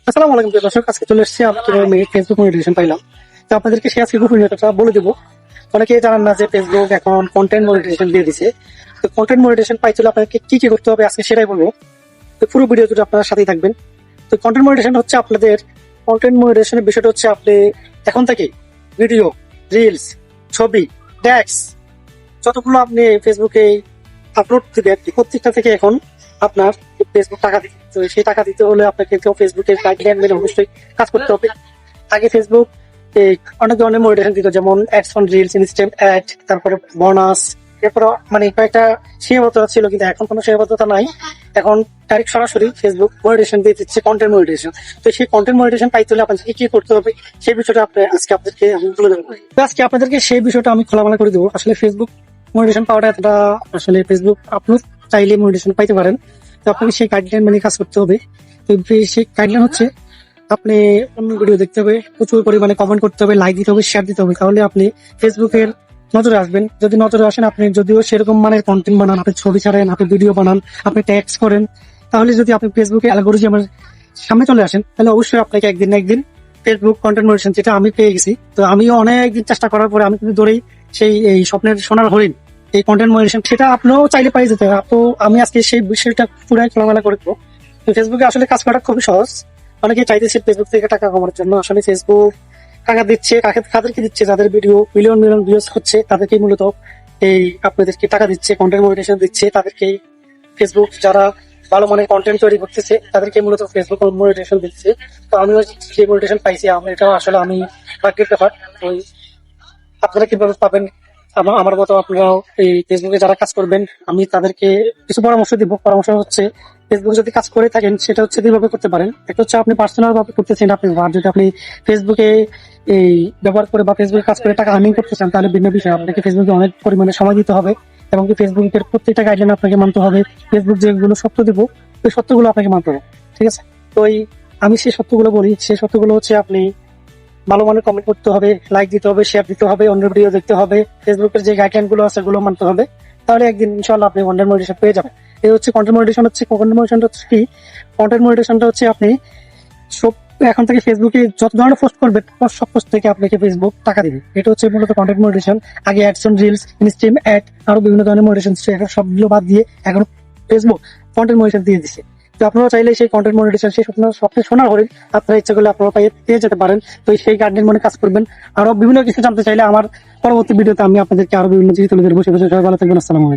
আসসালামু আলাইকুম প্রিয় দর্শক, আজকে চলে এসেছি আমি কিভাবে ফেসবুক মনিটাইজেশন পাইলাম। তো আপনাদেরকে সে আজকে গোপনীয়তা বলে দেবো। অনেকে জানেন না যে ফেসবুক এখন কন্টেন্ট মনিটাইজেশন দিয়ে দিছে। তো কন্টেন্ট মনিটাইজেশন পাইতে হলে আপনাকে কি কি করতে হবে আজকে সেটাই বলবো। তো পুরো ভিডিও জুড়ে আপনারা সাথেই থাকবেন। তো কন্টেন্ট মনিটাইজেশন হচ্ছে আপনাদের কন্টেন্ট মনিটাইজেশনের বিষয়টা হচ্ছে আপনি এখন থেকে ভিডিও, রিলস, ছবি, ট্যাক্স যতগুলো আপনি ফেসবুকে আপলোড দিবেন প্রত্যেকটা থেকে এখন আপনার ফেসবুক টাকা দিতে। তো সেই টাকা দিতে হলে আপনাকে ফেসবুকের গাইডলাইন মেনে অবশ্যই কাজ করতে হবে। আগে ফেসবুক অনেক ধরনের মনিটাইজেশন দিত, যেমন ads on reels, instant add, তারপরে বোনাস, এরপর মানে কয়েকটা সীমাবদ্ধতা ছিল, কিন্তু এখন কোনো সীমাবদ্ধতা নাই। এখন ডাইরেক্ট সরাসরি ফেসবুক মনিটাইজেশন দিয়ে দিচ্ছে, কন্টেন্ট মনিটাইজেশন। তো সেই কন্টেন্ট মনিটাইজেশন পাইতে হলে আপনাদেরকে কি করতে হবে সেই বিষয়টা আজকে আপনাদেরকে আমি বলে দেবো। তো আজকে আপনাদেরকে সেই বিষয়টা আমি খোলামেলা করে দেবো। আসলে ফেসবুক মনিটাইজেশন পাওয়াটা এতটা, আসলে ফেসবুক আপনি চাইলে মনিটাইজেশন পাইতে পারেন। তো আপনাকে সেই গাইডলাইন মেনে কাজ করতে হবে। তো সেই গাইডলাইন হচ্ছে আপনি অন্য ভিডিও দেখতে হবে, প্রচুর পরিমাণে কমেন্ট করতে হবে, লাইক দিতে হবে, শেয়ার দিতে হবে, তাহলে আপনি ফেসবুকের নজরে আসবেন। যদি নজরে আসেন, আপনি যদিও সেরকম মানের কন্টেন্ট বানান, আপনি ছবি ছাড়েন, আপনি ভিডিও বানান, আপনি ট্যাক্স করেন, তাহলে যদি আপনি ফেসবুকে অ্যালগরিদমের সামনে চলে আসেন, তাহলে অবশ্যই আপনাকে একদিন না একদিন ফেসবুক কন্টেন্ট মনিটাইজেশন, যেটা আমি পেয়ে গেছি। তো আমিও অনেকদিন চেষ্টা করার পরে আমি কিন্তু ধরেই সেই এই স্বপ্নের সোনার হরিণ এই কন্টেন্ট মনিটাইজেশন, সেটা আপনিও চাইলে পাই যেতে। তো আমি আজকে সেই বিষয়টা পুরাই খোলামেলা করে দেবো। তো ফেসবুকে আসলে কাজ করাটা খুবই সহজ। অনেকে চাইতেছে ফেসবুক থেকে টাকা কামানোর জন্য। আসলে ফেসবুক টাকা দিচ্ছে কাদেরকে দিচ্ছে? যাদের ভিডিও মিলিয়ন মিলিয়ন ভিউজ হচ্ছে তাদেরকে মূলত এই আপনাদেরকে টাকা দিচ্ছে, কন্টেন্ট মনিটাইজেশন দিচ্ছে তাদেরকে। ফেসবুক যারা ভালো মানের কন্টেন্ট তৈরি করতেছে তাদেরকে মূলত ফেসবুক মনিটাইজেশন দিচ্ছে। তো আমিও সেই মনিটাইজেশন পাইছি, আমি এটাও আসলে আমি ভাগ্যের ব্যাপার। ওই আপনারা কিভাবে পাবেন আমার মতো আপনারাও এই ফেসবুকে যারা কাজ করবেন, আমি তাদেরকে কিছু পরামর্শ দিব। পরামর্শ হচ্ছে, ফেসবুকে যদি কাজ করে থাকেন সেটা হচ্ছে দুইভাবে করতে পারেন। একটা হচ্ছে আপনি পার্সোনাল ভাবে করতেছেন, আপনি যদি আপনি ফেসবুকে এই ব্যবহার করে বা ফেসবুকে কাজ করে টাকা আর্নিং করতে চান, তাহলে ভিন্ন বিষয়। আপনাকে ফেসবুকে অনেক পরিমাণে সময় দিতে হবে এবং কি ফেসবুকের প্রত্যেকটা গাইডলাইন আপনাকে মানতে হবে। ফেসবুক যেগুলো সত্য দিব ওই সত্যগুলো আপনাকে মানতে হবে, ঠিক আছে? তো আমি সেই সত্যগুলো বলি। সেই সত্যগুলো হচ্ছে আপনি ভালো মানের কমেন্ট করতে হবে, লাইক দিতে হবে, শেয়ার দিতে হবে, অন্য ভিডিও দেখতে হবে, ফেসবুকের যে গাইডলাইন গুলো আছে সেগুলো মানতে হবে। তাহলে একদিন ইনশাআল্লাহ আপনি কন্টেন্ট মনিটাইজেশন পেয়ে যাবেন। এই হচ্ছে কন্টেন্ট মনিটাইজেশন। কন্টেন্ট মনিটাইজেশনটা হচ্ছে কি? কন্টেন্ট মনিটাইজেশনটা হচ্ছে আপনি সব এখন থেকে ফেসবুকে যত ধরনের পোস্ট করবেন সব পোস্ট থেকে আপনাকে ফেসবুক টাকা দিবে। এটা হচ্ছে মূলত কন্টেন্ট মনিটাইজেশন। আগে ads on reels, instream add, আরো বিভিন্ন ধরনের মনিটাইজেশন ছিল, এখন সবগুলো বাদ দিয়ে এখন ফেসবুক কন্টেন্ট মনিটাইজেশন দিয়ে দিচ্ছে। তো আপনারা চাইলে সেই কন্টেন্ট মনিটাইজেশন, সেই স্বপ্নের সোনার হরিণ আপনারা ইচ্ছা করলে আপনারা পেয়ে যেতে পারেন। তো সেই গাইডলাইন মনে কাজ করবেন। আরো বিভিন্ন কিছু জানতে চাইলে আমার পরবর্তী ভিডিওতে আমি আপনাদেরকে আরো বিভিন্ন জিনিস তুলে ধরবো। সে বিষয়ে সবাই ভালো থাকবেন। আসসালামু আলাইকুম।